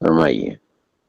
فرمائیے.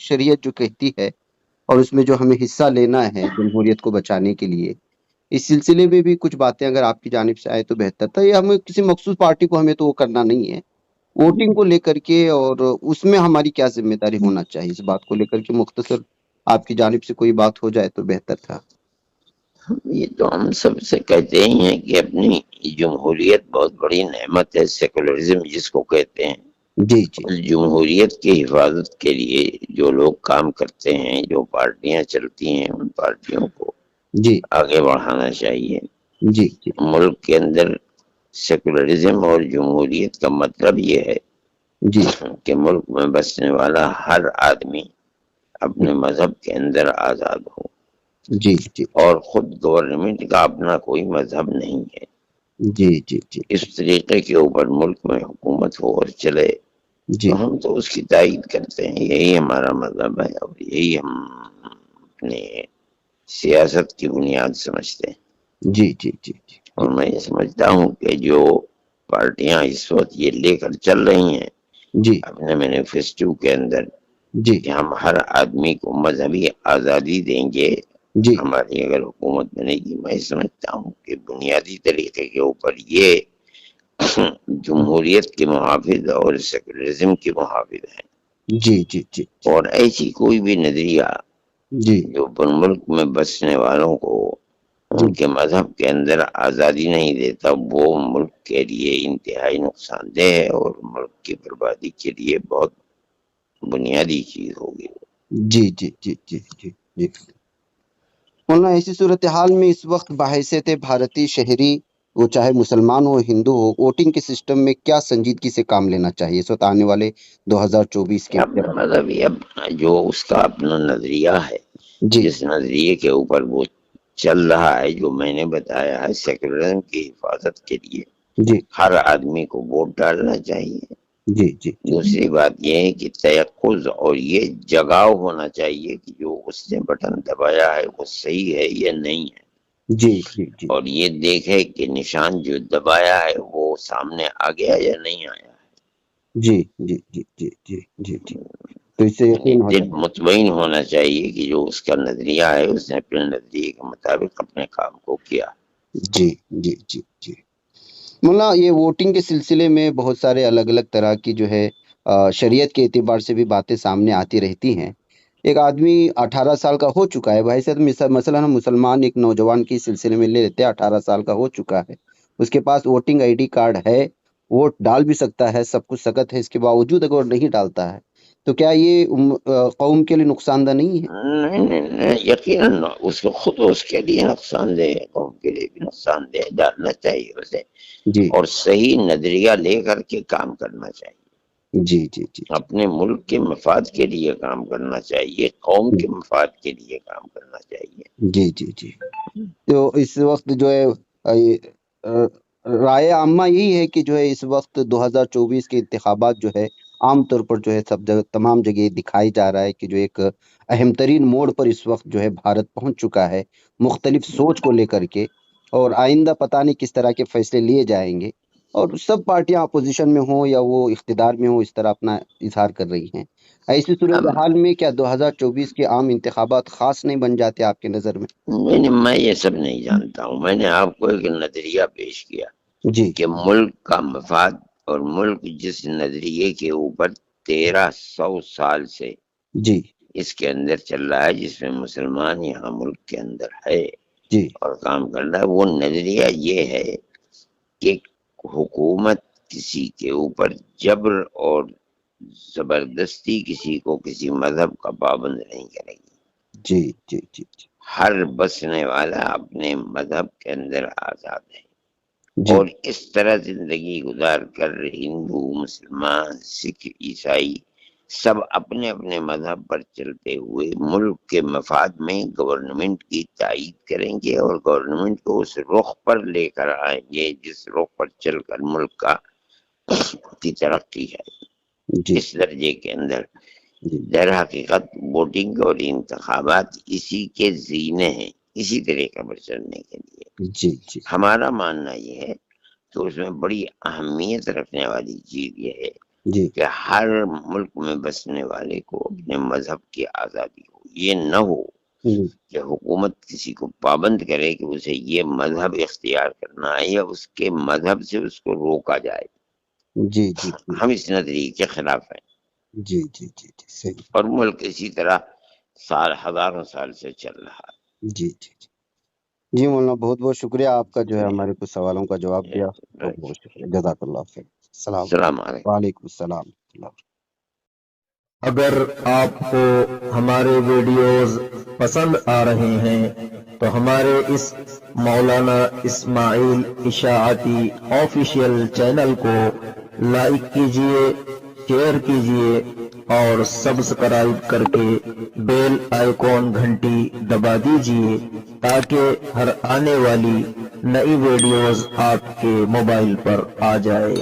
شریعت جو کہتی ہے اور اس میں جو ہمیں حصہ لینا ہے جمہوریت کو بچانے کے لیے، اس سلسلے میں بھی کچھ باتیں اگر آپ کی جانب سے آئے تو بہتر تھا. یہ ہمیں کسی مخصوص پارٹی کو ہمیں تو وہ کرنا نہیں ہے، ووٹنگ کو لے کر کے اور اس میں ہماری کیا ذمہ داری ہونا چاہیے، اس بات کو لے کر کے مختصر آپ کی جانب سے کوئی بات ہو جائے تو بہتر تھا. یہ تو ہم سب سے کہتے ہی ہیں کہ اپنی جمہوریت بہت بڑی نعمت ہے، سیکولرزم جس کو کہتے ہیں. جی جی اس جمہوریت کی حفاظت کے لیے جو لوگ کام کرتے ہیں، جو پارٹیاں چلتی ہیں، ان پارٹیوں کو جی آگے بڑھانا چاہیے. جی جی ملک کے اندر سیکولرزم اور جمہوریت کا مطلب یہ ہے جی کہ ملک میں بسنے والا ہر آدمی اپنے مذہب کے اندر آزاد ہو، جی جی اور خود گورنمنٹ کا اپنا کوئی مذہب نہیں ہے. جی جی جی اس طریقے کے اوپر ملک میں حکومت ہو اور چلے جی تو ہم تو اس کی تائید کرتے ہیں. یہی ہمارا مذہب ہے اور یہی ہم اپنے سیاست کی بنیاد سمجھتے ہیں. جی جی جی جی اور میں یہ سمجھتا ہوں کہ جو پارٹیاں اس وقت یہ لے کر چل رہی ہیں جی اپنے مینیفیسٹو کے اندر جی کہ ہم ہر آدمی کو مذہبی آزادی دیں گے، جی ہماری اگر حکومت بنے گی، میں سمجھتا ہوں کہ بنیادی طریقے کے اوپر یہ جمہوریت کے محافظ اور سیکولرزم کے محافظ ہیں. جی جی جی اور ایسی کوئی بھی نظریہ جی جو ملک میں بسنے والوں کو ان کے مذہب کے اندر آزادی نہیں دیتا، وہ ملک کے لیے انتہائی نقصان دہ ہے اور ملک کی بربادی کے لیے بہت بنیادی چیز ہوگی. جی جی جی جی جی جی مولانا, ایسی صورتحال میں اس وقت بحیثیت بھارتی شہری، وہ چاہے مسلمان ہو ہندو ہو، ووٹنگ کے سسٹم میں کیا سنجیدگی سے کام لینا چاہیے اس وقت آنے والے 2024 کے اپنا مذہب جو اس کا اپنا نظریہ ہے، جی جس نظریے کے اوپر وہ چل رہا ہے، جو میں نے بتایا ہے، سیکولرزم کی حفاظت کے لیے جی ہر آدمی کو ووٹ ڈالنا چاہیے. جی جی جی دوسری بات یہ ہے کہ تیقظ اور یہ جگاؤ ہونا چاہیے کہ جو اس نے بٹن دبایا ہے وہ صحیح ہے یا نہیں ہے، جی جی جی اور یہ دیکھے کہ نشان جو دبایا ہے وہ سامنے آ گیا یا نہیں آیا. جی جی جی جی جی جی جی تو اس سے یعنی یقین ہوتا دل مطمئن ہونا چاہیے کہ جو اس کا نظریہ ہے اس نے اپنے نظریے کے مطابق اپنے کام کو کیا. جی جی جی جی مولانا, یہ ووٹنگ کے سلسلے میں بہت سارے الگ الگ طرح کی جو ہے شریعت کے اعتبار سے بھی باتیں سامنے آتی رہتی ہیں. ایک آدمی 18 سال کا ہو چکا ہے، بھائی صاحب مثلا ہم مسلمان ایک نوجوان کے سلسلے میں لے لیتے ہیں، 18 سال کا ہو چکا ہے، اس کے پاس ووٹنگ آئی ڈی کارڈ ہے، ووٹ ڈال بھی سکتا ہے، سب کچھ سکت ہے، اس کے باوجود اگر نہیں ڈالتا ہے تو کیا یہ قوم کے لیے نقصان دہ نہیں ہے؟ نہیں نہیں نہیں، یقیناً اس کو خود اس کے لیے نقصان دہ ہے، قوم کے لیے بھی نقصان دہ ہے. ڈالنا چاہیے اسے جی اور صحیح نظریہ لے کر کے کام کرنا چاہیے. جی جی جی اپنے ملک کے مفاد کے لیے کام کرنا چاہیے، قوم کے مفاد کے لیے کام کرنا چاہیے. جی جی جی تو اس وقت جو ہے رائے عامہ یہی ہے کہ جو ہے اس وقت 2024 کے انتخابات جو ہے عام طور پر جو ہے سب جگہ تمام جگہ دکھائی جا رہا ہے کہ جو ایک اہم ترین موڑ پر اس وقت جو ہے بھارت پہنچ چکا ہے مختلف سوچ کو لے کر کے، اور آئندہ پتہ نہیں کس طرح کے فیصلے لیے جائیں گے، اور سب پارٹیاں اپوزیشن میں ہوں یا وہ اقتدار میں ہوں اس طرح اپنا اظہار کر رہی ہیں. ایسی اب صورتحال میں کیا 2024 کے عام انتخابات خاص نہیں بن جاتے آپ کے نظر میں؟ میں یہ سب نہیں جانتا ہوں. میں نے آپ کو ایک نظریہ پیش کیا جی کہ ملک کا مفاد، اور ملک جس نظریے کے اوپر 1300 سال سے جی اس کے اندر چل رہا ہے، جس میں مسلمان یہاں ملک کے اندر ہے جی اور کام کر رہا ہے، وہ نظریہ یہ ہے کہ حکومت کسی کے اوپر جبر اور زبردستی کسی کو کسی مذہب کا پابند نہیں کرے گی. جی جی جی جی ہر بسنے والا اپنے مذہب کے اندر آزاد ہے، جی اور اس طرح زندگی گزار کر ہندو، مسلمان، سکھ، عیسائی سب اپنے اپنے مذہب پر چلتے ہوئے ملک کے مفاد میں گورنمنٹ کی تائید کریں گے اور گورنمنٹ کو اس رخ پر لے کر آئیں گے جس رخ پر چل کر ملک کی ترقی ہے۔ جی اس درجے کے اندر جی در حقیقت ووٹنگ اور انتخابات اسی کے زینے ہیں، اسی طریقے پر چلنے کے لیے۔ جی جی ہمارا ماننا یہ ہے تو اس میں بڑی اہمیت رکھنے والی چیز یہ ہے جی کہ ہر ملک میں بسنے والے کو اپنے مذہب کی آزادی ہو۔ یہ نہ ہو کہ حکومت کسی کو پابند کرے کہ اسے یہ مذہب اختیار کرنا ہے یا اس کے مذہب سے اس کو روکا جائے۔ جی جی ہم اس نظریے کے خلاف ہیں، جی جی جی جی صحیح۔ اور ملک اسی طرح ہزاروں سال سے چل رہا ہے۔ جی جی جی جی مولانا، بہت بہت شکریہ آپ کا جو ہے ہمارے کچھ سوالوں کا جواب دیا، بہت بہت شکریہ، جزاک اللہ خیر۔ السلام السلام علیکم۔ وعلیکم السلام۔ اگر آپ کو ہمارے ویڈیوز پسند آ رہے ہیں تو ہمارے اس مولانا اسماعیل اشاعتی آفیشیل چینل کو لائک کیجئے، شیئر کیجئے اور سبسکرائب کر کے بیل آئیکن گھنٹی دبا دیجئے تاکہ ہر آنے والی نئی ویڈیوز آپ کے موبائل پر آ جائے۔